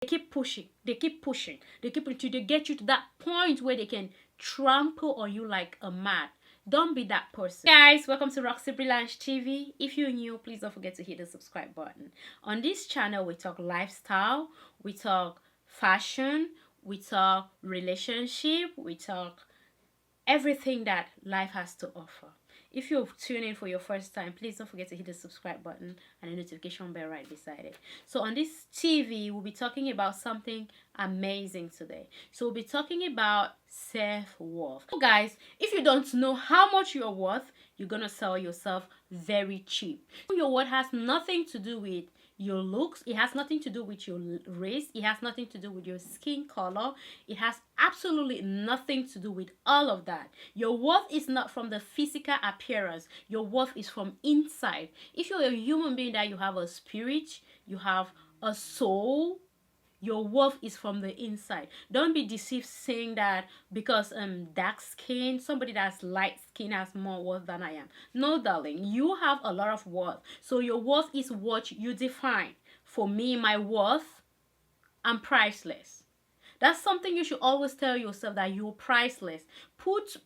They keep pushing, they keep pushing, they keep until they get you to that point where they can trample on you like a mat. Don't be that person. Hey guys, welcome to Roxy Brilliance TV. If you're new, please don't forget to hit the subscribe button. On this channel, we talk lifestyle, we talk fashion, we talk relationship, we talk everything that life has to offer. If you're tuning in for your first time, please don't forget to hit the subscribe button and the notification bell right beside it. So on this TV, we'll be talking about something amazing today. So we'll be talking about self-worth. So guys, if you don't know how much you're worth, you're gonna sell yourself very cheap. Your worth has nothing to do with your looks, it has nothing to do with your race, it has nothing to do with your skin color, it has absolutely nothing to do with all of that. Your worth is not from the physical appearance, your worth is from inside. If you're a human being, that you have a spirit, you have a soul, your worth is from the inside. Don't be deceived saying that because dark skin, somebody that's light skin has more worth than I am. No, darling, you have a lot of worth. So your worth is what you define. For me, my worth, I'm priceless. That's something you should always tell yourself, that you're priceless.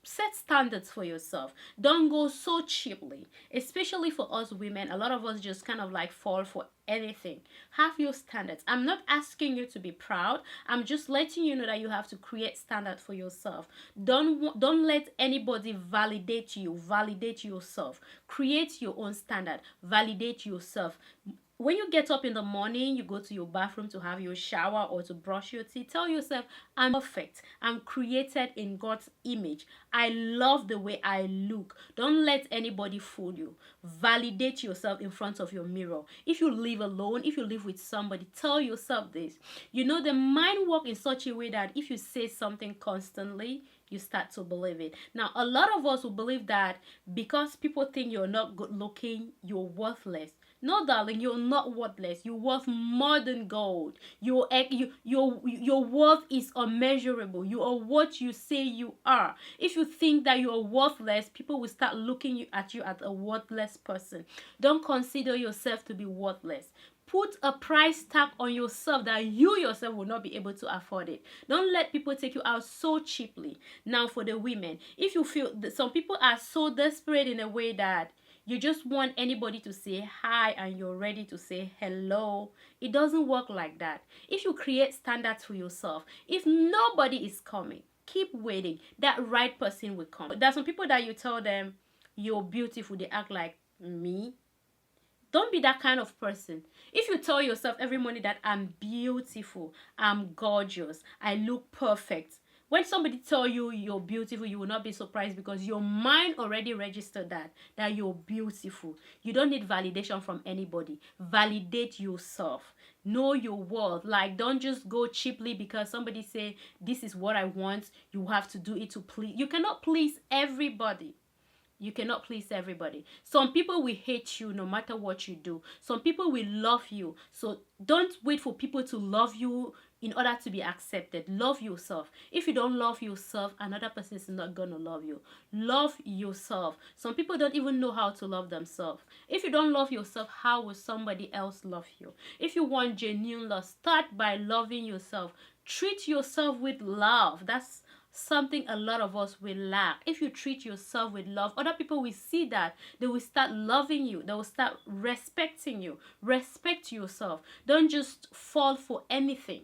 Set standards for yourself. Don't go so cheaply. Especially for us women, a lot of us just kind of like fall for anything. Have your standards. I'm not asking you to be proud. I'm just letting you know that you have to create standards for yourself. Don't let anybody validate you. Validate yourself. Create your own standard. Validate yourself. When you get up in the morning, you go to your bathroom to have your shower or to brush your teeth, tell yourself, I'm perfect. I'm created in God's image. I love the way I look. Don't let anybody fool you. Validate yourself in front of your mirror. If you live alone, if you live with somebody, tell yourself this. You know, the mind works in such a way that if you say something constantly, you start to believe it. Now, a lot of us will believe that because people think you're not good looking, you're worthless. No, darling, you're not worthless. You're worth more than gold. Your worth is unmeasurable. You are what you say you are. If you think that you are worthless, people will start looking at you as a worthless person. Don't consider yourself to be worthless. Put a price tag on yourself that you yourself will not be able to afford it. Don't let people take you out so cheaply. Now, for the women, if you feel that some people are so desperate in a way that you just want anybody to say hi and you're ready to say hello. It doesn't work like that. If you create standards for yourself, if nobody is coming, keep waiting. That right person will come. There's some people that you tell them you're beautiful, they act like me. Don't be that kind of person. If you tell yourself every morning that I'm beautiful, I'm gorgeous, I look perfect, when somebody tell you you're beautiful, you will not be surprised because your mind already registered that you're beautiful. You don't need validation from anybody. Validate yourself. Know your worth. Like, don't just go cheaply because somebody say this is what I want. You have to do it to please. You cannot please everybody. You cannot please everybody. Some people will hate you no matter what you do. Some people will love you. So don't wait for people to love you in order to be accepted. Love yourself. If you don't love yourself, another person is not going to love you. Love yourself. Some people don't even know how to love themselves. If you don't love yourself, how will somebody else love you? If you want genuine love, start by loving yourself. Treat yourself with love. That's something a lot of us will lack. If you treat yourself with love, other people will see that. They will start loving you. They will start respecting you. Respect yourself. Don't just fall for anything.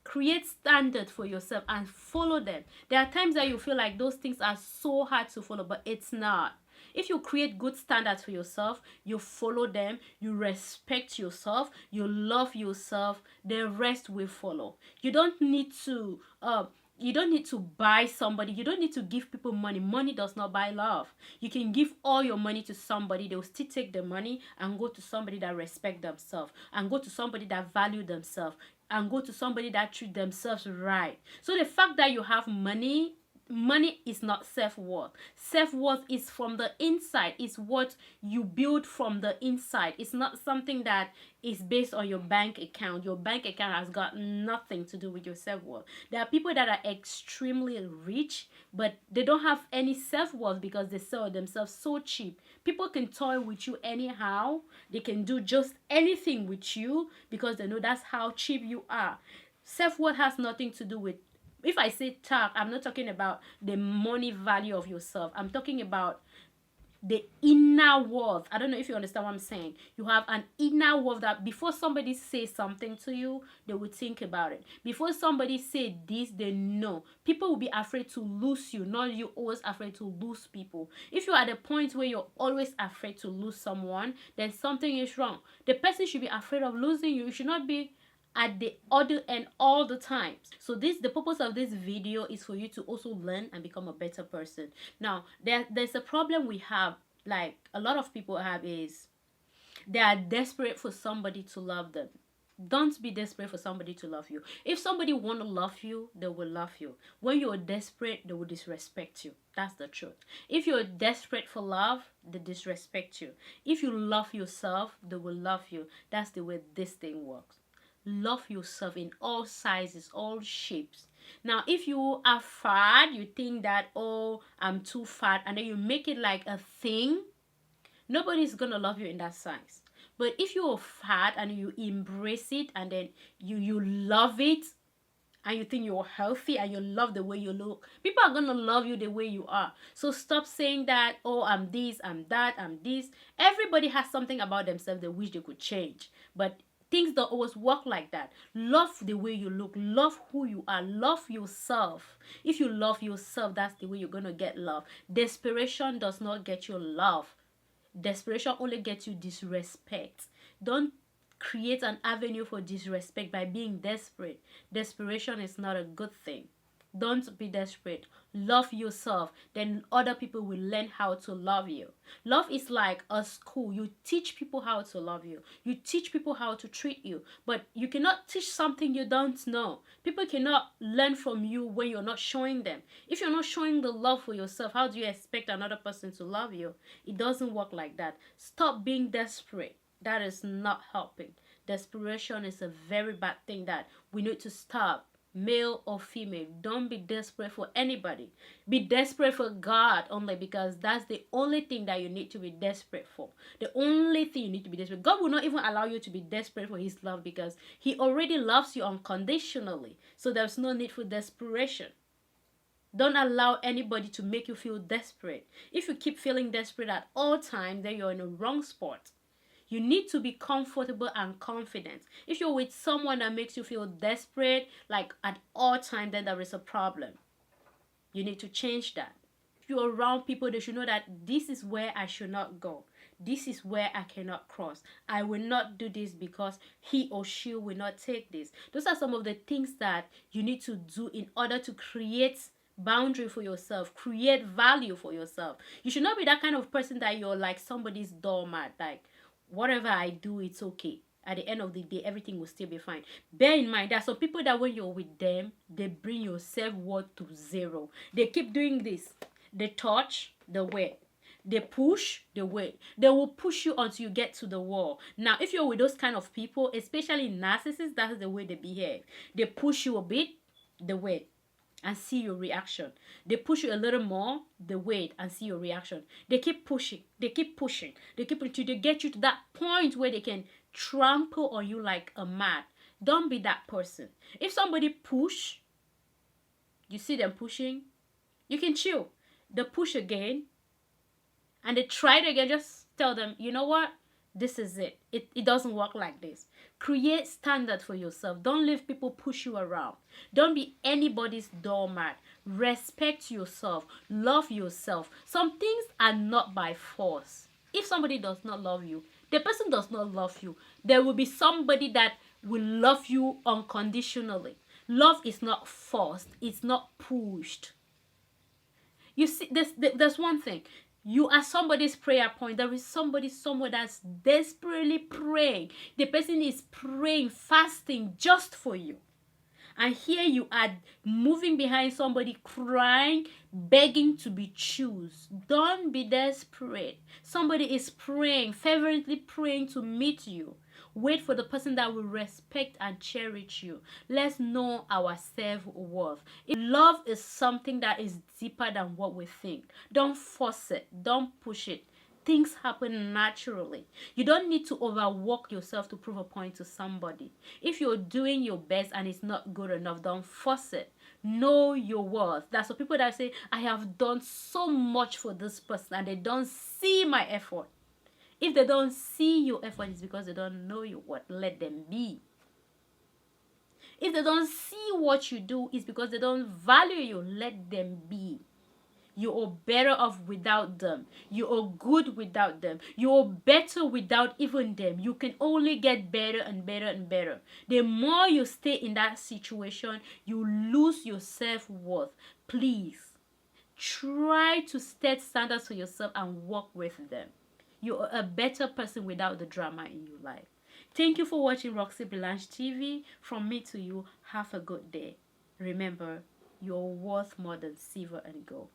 Create standards for yourself and follow them. There are times that you feel like those things are so hard to follow, but it's not. If you create good standards for yourself, you follow them, you respect yourself, you love yourself, the rest will follow. You don't need to buy somebody. You don't need to give people money. Money does not buy love. You can give all your money to somebody. They will still take the money and go to somebody that respect themselves, and go to somebody that value themselves, and go to somebody that treat themselves right. So the fact that you have money money is not self-worth. Self-worth is from the inside. It's what you build from the inside. It's not something that is based on your bank account. Your bank account has got nothing to do with your self-worth. There are people that are extremely rich, but they don't have any self-worth because they sell themselves so cheap. People can toy with you anyhow. They can do just anything with you because they know that's how cheap you are. Self-worth has nothing to do with, if I say talk, I'm not talking about the money value of yourself. I'm talking about the inner worth. I don't know if you understand what I'm saying. You have an inner worth that before somebody says something to you, they will think about it. Before somebody say this, they know. People will be afraid to lose you, not you always afraid to lose people. If you're at a point where you're always afraid to lose someone, then something is wrong. The person should be afraid of losing you. You should not be at the other end all the time. So the purpose of this video is for you to also learn and become a better person. Now there's a problem we have, like a lot of people have, is they are desperate for somebody to love them. Don't be desperate for somebody to love you. If somebody want to love you, they will love you. When you're desperate, they will disrespect you. That's the truth. If you're desperate for love, they disrespect you. If you love yourself, they will love you. That's the way this thing works. Love yourself in all sizes, all shapes. Now if you are fat, you think that, oh, I'm too fat, and then you make it like a thing, nobody's gonna love you in that size. But if you're fat and you embrace it, and then you love it, and you think you're healthy and you love the way you look, people are gonna love you the way you are. So stop saying that, oh, I'm this, I'm that, I'm this. Everybody has something about themselves they wish they could change, but things don't always work like that. Love the way you look. Love who you are. Love yourself. If you love yourself, that's the way you're going to get love. Desperation does not get you love. Desperation only gets you disrespect. Don't create an avenue for disrespect by being desperate. Desperation is not a good thing. Don't be desperate. Love yourself. Then other people will learn how to love you. Love is like a school. You teach people how to love you. You teach people how to treat you. But you cannot teach something you don't know. People cannot learn from you when you're not showing them. If you're not showing the love for yourself, how do you expect another person to love you? It doesn't work like that. Stop being desperate. That is not helping. Desperation is a very bad thing that we need to stop. Male or female, don't be desperate for anybody. Be desperate for God only, because that's the only thing that you need to be desperate for. The only thing you need to be desperate. God will not even allow you to be desperate for his love, because he already loves you unconditionally. So there's no need for desperation. Don't allow anybody to make you feel desperate. If you keep feeling desperate at all times, then you're in a wrong spot. You need to be comfortable and confident. If you're with someone that makes you feel desperate, like at all times, then there is a problem. You need to change that. If you're around people, they should know that this is where I should not go. This is where I cannot cross. I will not do this because he or she will not take this. Those are some of the things that you need to do in order to create boundary for yourself, create value for yourself. You should not be that kind of person that you're like somebody's doormat, like, whatever I do, it's okay. At the end of the day, everything will still be fine. Bear in mind, there are some people that when you're with them, they bring your self-worth to zero. They keep doing this. They touch, the way. They push, the way. They will push you until you get to the wall. Now, if you're with those kind of people, especially narcissists, that's the way they behave. They push you a bit, the way, and see your reaction. They push you a little more, they wait and see your reaction. They keep pushing, they keep pushing, they keep until they get you to that point where they can trample on you like a mat. Don't be that person. If somebody push, you see them pushing, you can chill. They push again, and they try it again, just tell them, you know what? This is it. It doesn't work like this. Create standard for yourself. Don't let people push you around. Don't be anybody's doormat. Respect yourself. Love yourself. Some things are not by force. If somebody does not love you, the person does not love you. There will be somebody that will love you unconditionally. Love is not forced. It's not pushed. You see, there's one thing. You are somebody's prayer point. There is somebody somewhere that's desperately praying. The person is praying, fasting just for you. And here you are moving behind somebody crying, begging to be choose. Don't be desperate. Somebody is praying, fervently praying to meet you. Wait for the person that will respect and cherish you. Let's know our self-worth. Love is something that is deeper than what we think. Don't force it. Don't push it. Things happen naturally. You don't need to overwork yourself to prove a point to somebody. If you're doing your best and it's not good enough, don't force it. Know your worth. That's what people that say, I have done so much for this person and they don't see my effort. If they don't see your effort, it's because they don't know your worth. Let them be. If they don't see what you do, it's because they don't value you. Let them be. You are better off without them. You are good without them. You are better without even them. You can only get better and better and better. The more you stay in that situation, you lose your self-worth. Please, try to set standards for yourself and work with them. You are a better person without the drama in your life. Thank you for watching Roxy Blanche TV. From me to you, have a good day. Remember, you're worth more than silver and gold.